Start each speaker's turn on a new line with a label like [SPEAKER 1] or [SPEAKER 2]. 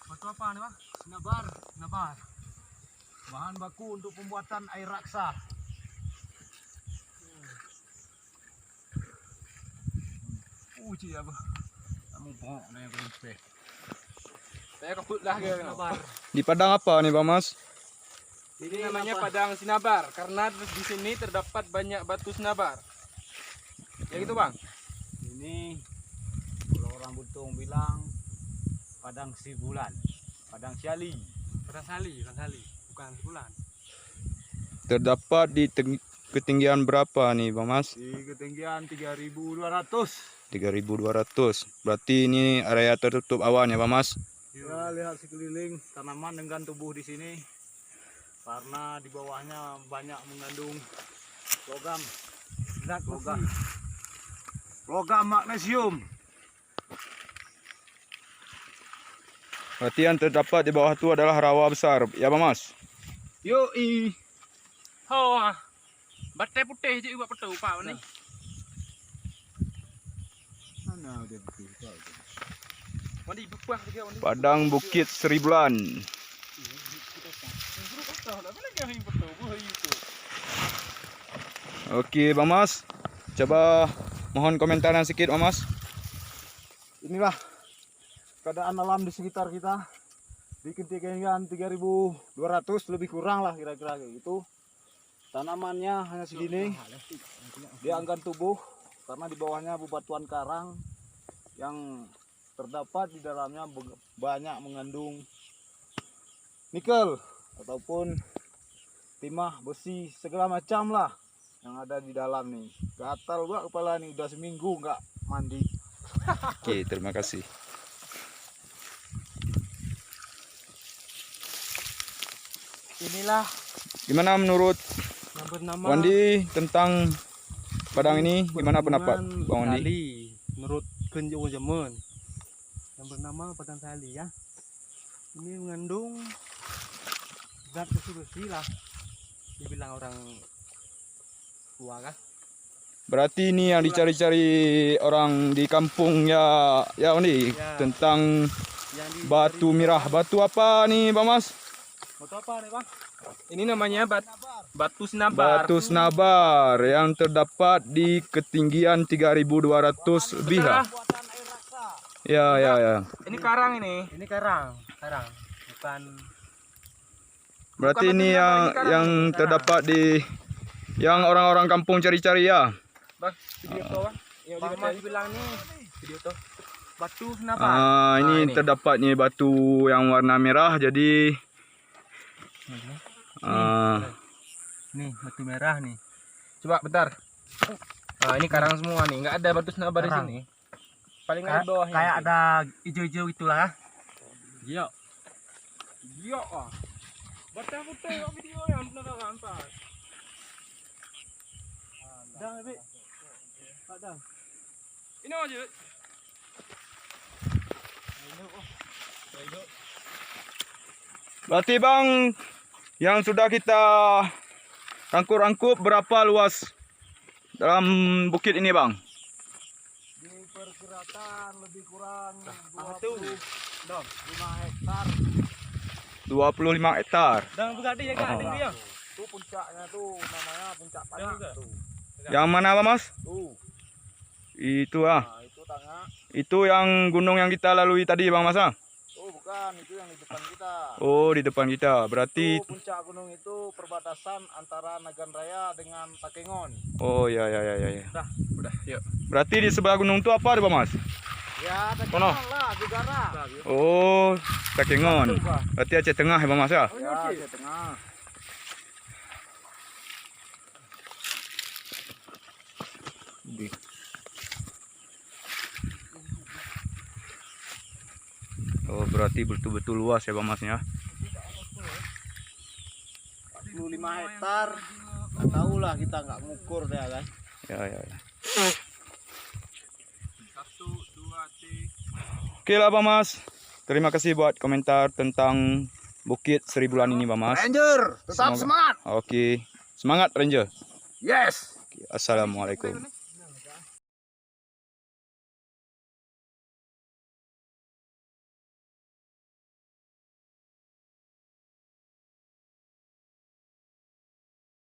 [SPEAKER 1] Batu apa nih bang? Sinabar. Sinabar. Bahan baku untuk pembuatan air raksa. Uji apa? Kamu bongok nih yang berlimpah. Saya kebut lah ke Sinabar.
[SPEAKER 2] Di Padang apa nih Bang Mas?
[SPEAKER 1] Ini namanya Padang Sinabar karena di sini terdapat banyak batu sinabar. Ya gitu bang. Ini kalau orang Butung bilang Padang Sibulan, Padang Siali. Padang Sali, bukan Sibulan.
[SPEAKER 2] Terdapat di ketinggian berapa nih Bang Mas?
[SPEAKER 1] Di ketinggian 3.200.
[SPEAKER 2] 3.200. Berarti ini area tertutup awan ya Bang Mas?
[SPEAKER 1] Ya, lihat sekeliling tanaman dengan tubuh di sini. Karena di bawahnya banyak mengandung logam, logam magnesium.
[SPEAKER 2] Berarti yang terdapat di bawah itu adalah rawa besar ya Bang Mas?
[SPEAKER 1] Yoi. Oh, batai putih je buat petu pak ni. Mana dia putih tu? Mandi bepah dia mandi.
[SPEAKER 2] Padang Bukit Seribulan. Oke Bang Mas, coba mohon komentarnya sedikit Bang Mas.
[SPEAKER 1] Inilah keadaan alam di sekitar kita di ketinggian 3.200 lebih kurang lah kira-kira gitu. Tanamannya hanya segini, dia enggan tumbuh karena di bawahnya bebatuan karang yang terdapat di dalamnya banyak mengandung nikel ataupun timah, besi, segala macam lah yang ada di dalam nih. Gatal gua kepala nih, udah seminggu nggak mandi.
[SPEAKER 2] Oke, terima kasih.
[SPEAKER 1] Inilah
[SPEAKER 2] Gimana menurut
[SPEAKER 1] yang bernama
[SPEAKER 2] Wandi tentang Padang ini? Gimana pendapat Bang Wandi?
[SPEAKER 1] Sali, menurut Kenjo Jemen yang bernama Padang Sali ya. Ini mengandung zat besi-besi lah, dibilang orang tua kan.
[SPEAKER 2] Berarti ini yang dicari-cari orang di kampung ya Wandi,
[SPEAKER 1] Ya.
[SPEAKER 2] tentang batu mirah. Batu apa nih Bang Mas?
[SPEAKER 1] Batu apa nih bang? Ini namanya batu sinabar.
[SPEAKER 2] Batu senabar yang terdapat di ketinggian 3.200 lebih lah. Ya.
[SPEAKER 1] Ini karang ini. Ini karang. Bukan.
[SPEAKER 2] Berarti
[SPEAKER 1] Bukan
[SPEAKER 2] ini
[SPEAKER 1] batu sinabar, ini karang
[SPEAKER 2] yang
[SPEAKER 1] ini, karang.
[SPEAKER 2] terdapat di yang orang-orang kampung cari-cari ya.
[SPEAKER 1] Bang, video tuh bang. Bang Mas bilang nih video tuh. Batu sinabar.
[SPEAKER 2] Ini terdapat nih batu yang warna merah jadi
[SPEAKER 1] Nih batu merah nih. Coba bentar. Ini karang semua nih, nggak ada batu sinabar di sini. Paling ada di bawahnya. Kayak ada hijau-hijau itulah. Iya. Iya. Batu putih video yang benar lantas. Dah, Bi. Ada. Ini aja.
[SPEAKER 2] berarti Bang yang sudah kita rangkup-rangkup berapa luas dalam bukit ini Bang?
[SPEAKER 1] Diperkirakan lebih kurang 25 hektar.
[SPEAKER 2] 25 hektar.
[SPEAKER 1] Dan bergadi ya kak, dia. Itu puncaknya tuh namanya puncak Tangak tuh.
[SPEAKER 2] Yang mana Bang Mas?
[SPEAKER 1] Tuh.
[SPEAKER 2] Itu
[SPEAKER 1] Nah, itu Tangak.
[SPEAKER 2] Itu yang gunung yang kita lalui tadi Bang Mas.
[SPEAKER 1] Oh, bukan, itu yang di depan kita.
[SPEAKER 2] Oh, di depan kita. Berarti
[SPEAKER 1] Itu puncak gunung itu perbatasan antara Nagan Raya dengan Takengon.
[SPEAKER 2] oh ya.
[SPEAKER 1] Udah, yuk.
[SPEAKER 2] Berarti di sebelah gunung itu apa Bang Mas?
[SPEAKER 1] Ya, Takengon lah, Gegara.
[SPEAKER 2] Oh, Takengon. Berarti Aceh Tengah ya Bang Mas ya?
[SPEAKER 1] Ya, Aceh Tengah.
[SPEAKER 2] Oh, berarti betul-betul luas ya Bang Masnya.
[SPEAKER 1] 45 hektar. Nggak tahu lah, kita nggak ngukur deh kan.
[SPEAKER 2] Ya.
[SPEAKER 1] 1, 2, 3.
[SPEAKER 2] Oke lah Bang Mas. Terima kasih buat komentar tentang Bukit Seribulan ini Bang Mas.
[SPEAKER 1] Ranger, tetap semangat.
[SPEAKER 2] Oke. Semangat Ranger.
[SPEAKER 1] Yes.
[SPEAKER 2] Oke, assalamualaikum.